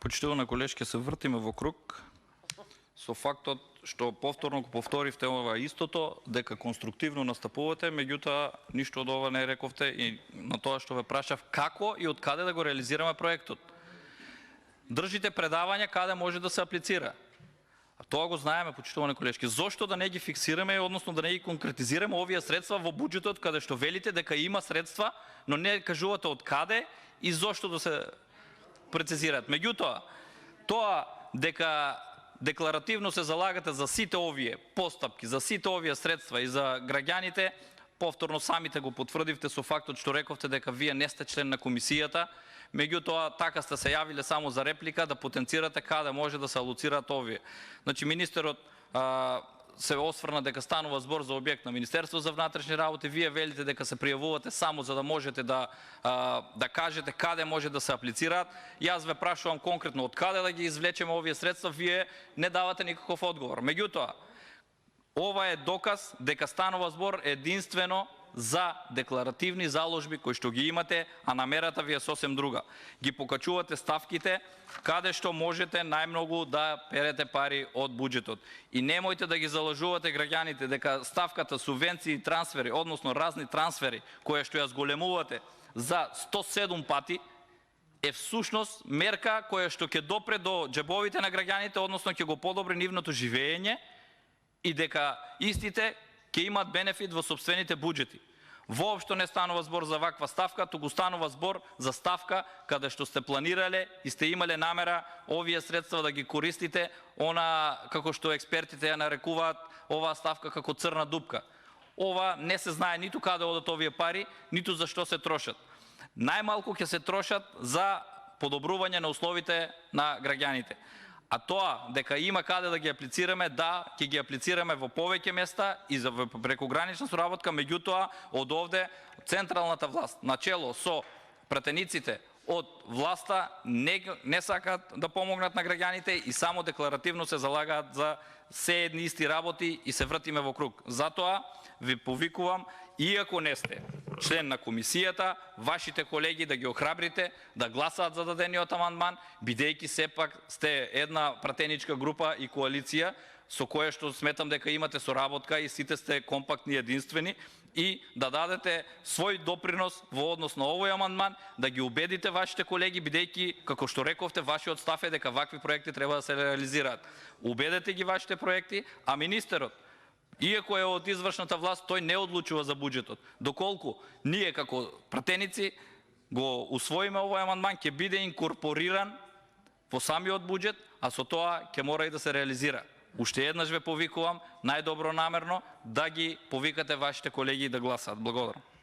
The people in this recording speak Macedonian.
Почитувана колежке, се вртиме во круг со фактот што повторно го повторивте ова истото, дека конструктивно настапувате, меѓутоа ништо од ова не рековте и на тоа што ве прашав како и од каде да го реализираме проектот. Држите предавања каде може да се аплицира. А тоа го знаеме, почитувани колешки. Зошто да не ги фиксираме, односно да не ги конкретизираме овие средства во буџетот, каде што велите дека има средства, но не кажувате од каде и зошто да се прецизираат. Меѓутоа, тоа дека декларативно се залагате за сите овие постапки, за сите овие средства и за граѓаните, повторно самите го потврдивте со фактот што рековте дека вие не сте член на комисијата, меѓутоа така сте се јавиле само за реплика да потенцирате каде може да се алоцираат овие. Значи министерот се осврна дека станува збор за објект на Министерство за внатрешни работи, вие велите дека се пријавувате само за да можете да кажете каде може да се аплицираат. Јас ве прашувам конкретно од каде да ги извлечеме овие средства, вие не давате никаков одговор. Меѓутоа, ова е доказ дека станува збор единствено за декларативни заложби кои што ги имате, а намерата ви е сосем друга. Ги покачувате ставките каде што можете најмногу да перете пари од буџетот. И немојте да ги залажувате граѓаните дека ставката субвенции и трансфери, односно разни трансфери кои што ја зголемувате за 107 пати, е всушност мерка која што ќе допре до џебовите на граѓаните, односно ќе го подобри нивното живење и дека истите ќе имат бенефит во собствените буџети. Воопшто не станува збор за ваква ставка, туку станува збор за ставка каде што сте планирале и сте имале намера овие средства да ги користите, како што експертите ја нарекуваат оваа ставка како црна дупка. Ова не се знае ниту каде одат овие пари, ниту за што се трошат. Најмалку ќе се трошат за подобрување на условите на граѓаните. А тоа дека има каде да ги аплицираме, да, ќе ги аплицираме во повеќе места и за прекогранична соработка, меѓутоа од овде централната власт, начело со пратениците од власта, не сакаат да помогнат на граѓаните и само декларативно се залагаат за се едни исти работи и се вртиме во круг. Затоа ви повикувам, иако не сте член на комисијата, вашите колеги да ги охрабрите да гласаат за дадениот амандман, бидејќи сепак сте една пратеничка група и коалиција со која што сметам дека имате соработка и сите сте компактни и единствени, и да дадете свој допринос во однос на овој амандман, да ги убедите вашите колеги, бидејќи, како што рековте, вашиот став е дека вакви проекти треба да се реализираат. Убедете ги вашите проекти, а министерот, иако е од извршната власт, тој не одлучува за буџетот. Доколку ние како пратеници го усвоиме овој амандман, ќе биде инкорпориран во самиот буџет, а со тоа ќе мора и да се реализира. Уште еднаш ве повикувам, најдобро намерно, да ги повикате вашите колеги да гласаат. Благодарам.